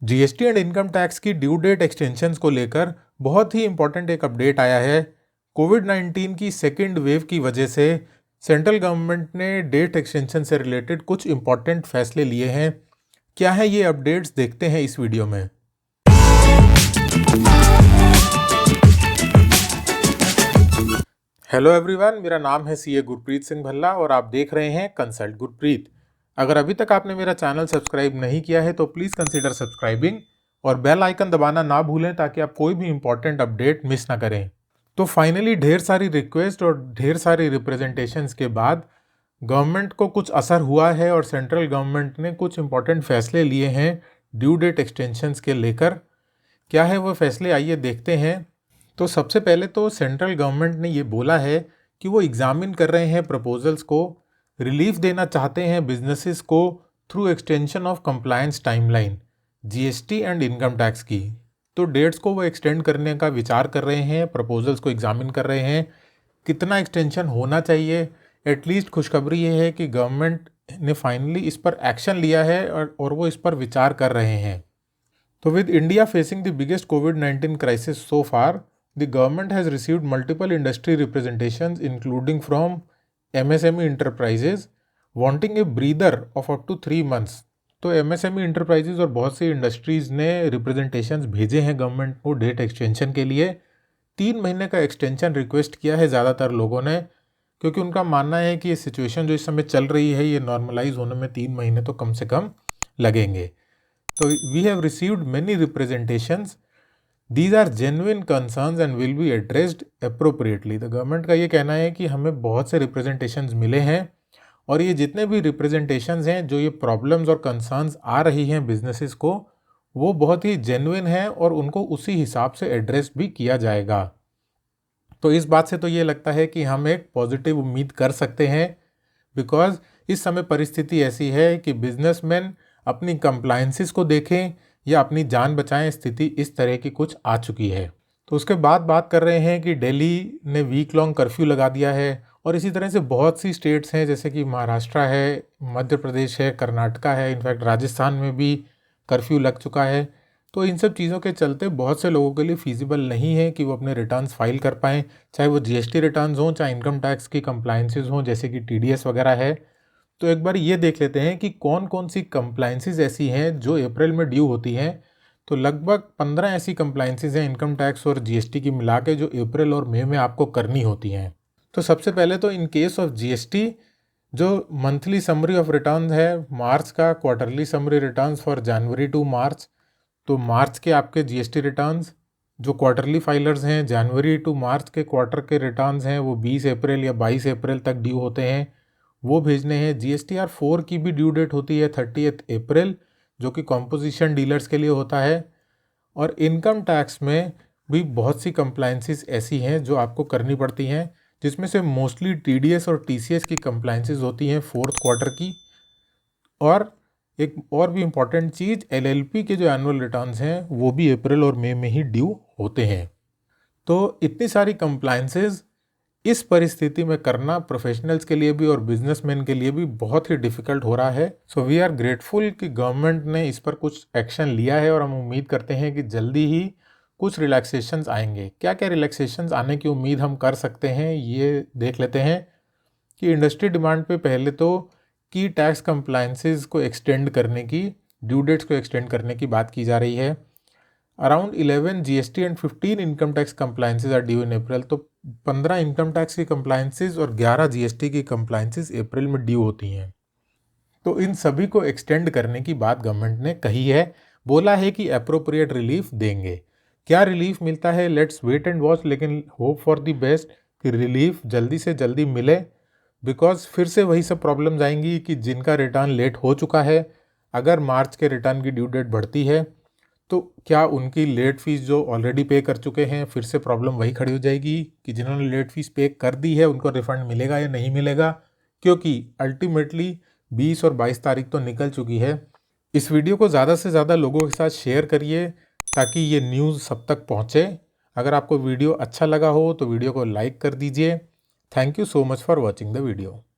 GST and income tax की due date extensions को लेकर बहुत ही इंपॉर्टेंट एक अपडेट आया है। कोविड-19 की सेकेंड वेव की वजह से सेंट्रल गवर्नमेंट ने डेट एक्सटेंशन से रिलेटेड कुछ इंपॉर्टेंट फैसले लिए हैं। क्या है ये अपडेट्स, देखते हैं इस वीडियो में। हेलो एवरीवन, मेरा नाम है सीए गुरप्रीत सिंह भल्ला और आप देख रहे हैं कंसल्ट गुरप्रीत। अगर अभी तक आपने मेरा चैनल सब्सक्राइब नहीं किया है तो प्लीज़ कंसीडर सब्सक्राइबिंग और बेल आइकन दबाना ना भूलें ताकि आप कोई भी इंपॉर्टेंट अपडेट मिस ना करें। तो फाइनली ढेर सारी रिक्वेस्ट और ढेर सारी रिप्रेजेंटेशंस के बाद गवर्नमेंट को कुछ असर हुआ है और सेंट्रल गवर्नमेंट ने कुछ इंपॉर्टेंट फैसले लिए हैं ड्यू डेट एक्सटेंशंस के लेकर। क्या है वो फैसले, आइए देखते हैं। तो सबसे पहले तो सेंट्रल गवर्नमेंट ने ये बोला है कि वो एग्जामिन कर रहे हैं प्रपोजल्स को, रिलीफ देना चाहते हैं बिजनेसेस को through extension of compliance timeline GST and income tax की। तो डेट्स को वो एक्सटेंड करने का विचार कर रहे हैं, प्रपोजल्स को एग्जामिन कर रहे हैं। कितना एक्सटेंशन होना चाहिए, एटलीस्ट खुशखबरी ये है कि गवर्नमेंट ने फाइनली इस पर एक्शन लिया है और वो इस पर विचार कर रहे हैं। तो with India facing the biggest covid crisis so far, the government has received multiple industry representations including from MSME enterprises wanting a breather of up to 3 months। तो MSME enterprises और बहुत सी इंडस्ट्रीज ने रिप्रेजेंटेशंस भेजे हैं government को date extension के लिए। 3 महीने का एक्सटेंशन रिक्वेस्ट किया है ज़्यादातर लोगों ने, क्योंकि उनका मानना है कि ये सिचुएशन जो इस समय चल रही है ये नॉर्मलाइज होने में 3 महीने तो कम से कम लगेंगे। तो we have received many representations, These are genuine concerns and will be addressed appropriately। तो गवर्नमेंट का ये कहना है कि हमें बहुत से रिप्रेजेंटेशंस मिले हैं और ये जितने भी रिप्रेजेंटेशंस हैं, जो ये प्रॉब्लम्स और कंसर्न्स आ रही हैं बिजनेसेस को, वो बहुत ही जेन्युइन हैं और उनको उसी हिसाब से एड्रेस भी किया जाएगा। तो इस बात से तो ये लगता है कि हम एक पॉजिटिव उम्मीद कर सकते हैं, बिकॉज इस समय परिस्थिति ऐसी है कि बिजनेसमैन अपनी कंप्लायंसेस को देखें या अपनी जान बचाएं, स्थिति इस तरह की कुछ आ चुकी है। तो उसके बाद बात कर रहे हैं कि दिल्ली ने वीक लॉन्ग कर्फ्यू लगा दिया है और इसी तरह से बहुत सी स्टेट्स हैं, जैसे कि महाराष्ट्र है, मध्य प्रदेश है, कर्नाटका है, इनफैक्ट राजस्थान में भी कर्फ्यू लग चुका है। तो इन सब चीज़ों के चलते बहुत से लोगों के लिए फीजिबल नहीं है कि वो अपने रिटर्न्स फाइल कर पाएँ, चाहे वो जीएसटी रिटर्न्स हों, चाहे इनकम टैक्स की कंप्लायंसेस हों जैसे कि टीडीएस वगैरह है। तो एक बार ये देख लेते हैं कि कौन कौन सी कंप्लायंसेस ऐसी हैं जो अप्रैल में ड्यू होती हैं। तो लगभग 15 ऐसी कंप्लायंसेस हैं इनकम टैक्स और जीएसटी की मिला के जो अप्रैल और मई में आपको करनी होती हैं। तो सबसे पहले तो इन केस ऑफ जीएसटी, जो मंथली समरी ऑफ रिटर्न है मार्च का, quarterly summary returns for January to March, तो मार्च के आपके जीएसटी रिटर्न्स, जो क्वार्टरली फाइलर्स हैं जनवरी टू मार्च के क्वार्टर के रिटर्न्स हैं वो 20 अप्रैल या 22 अप्रैल तक ड्यू होते हैं, वो भेजने हैं। जीएसटीआर 4 की भी ड्यू डेट होती है 30 अप्रैल, जो कि कॉम्पोजिशन डीलर्स के लिए होता है। और इनकम टैक्स में भी बहुत सी कंप्लायंसेस ऐसी हैं जो आपको करनी पड़ती हैं, जिसमें से मोस्टली टीडीएस और टीसीएस की कंप्लायंसेस होती हैं 4th क्वार्टर की। और एक और भी इम्पॉर्टेंट चीज़, एलएलपी के जो एनुअल रिटर्न्स हैं वो भी अप्रैल और मई में ही ड्यू होते हैं। तो इतनी सारी कंप्लायंसेस इस परिस्थिति में करना प्रोफेशनल्स के लिए भी और बिजनेसमैन के लिए भी बहुत ही डिफिकल्ट हो रहा है। सो वी आर ग्रेटफुल कि गवर्नमेंट ने इस पर कुछ एक्शन लिया है और हम उम्मीद करते हैं कि जल्दी ही कुछ रिलैक्सेशंस आएंगे। क्या क्या रिलैक्सेशंस आने की उम्मीद हम कर सकते हैं, ये देख लेते हैं। कि इंडस्ट्री डिमांड पे पहले तो की टैक्स कंप्लायंसेस को एक्सटेंड करने की, ड्यू डेट्स को एक्सटेंड करने की बात की जा रही है। Around 11 GST and 15 income tax compliances are due in April. तो 15 इनकम टैक्स की कंप्लायंसेस और 11 जीएसटी की कंप्लायंसेस अप्रैल में ड्यू होती हैं। तो इन सभी को एक्सटेंड करने की बात गवर्नमेंट ने कही है, बोला है कि अप्रोप्रिएट रिलीफ देंगे। क्या रिलीफ मिलता है, लेट्स वेट एंड वॉच, लेकिन होप फॉर द बेस्ट कि रिलीफ जल्दी से जल्दी मिले, बिकॉज फिर से वही सब प्रॉब्लम्स आएंगी कि जिनका रिटर्न लेट हो चुका है, अगर मार्च के रिटर्न की ड्यू डेट बढ़ती है तो क्या उनकी लेट फीस जो ऑलरेडी पे कर चुके हैं, फिर से प्रॉब्लम वही खड़ी हो जाएगी कि जिन्होंने लेट फीस पे कर दी है उनको रिफंड मिलेगा या नहीं मिलेगा, क्योंकि अल्टीमेटली 20 और 22 तारीख तो निकल चुकी है। इस वीडियो को ज़्यादा से ज़्यादा लोगों के साथ शेयर करिए ताकि ये न्यूज़ सब तक पहुँचे। अगर आपको वीडियो अच्छा लगा हो तो वीडियो को लाइक कर दीजिए। Thank you so much for watching the video.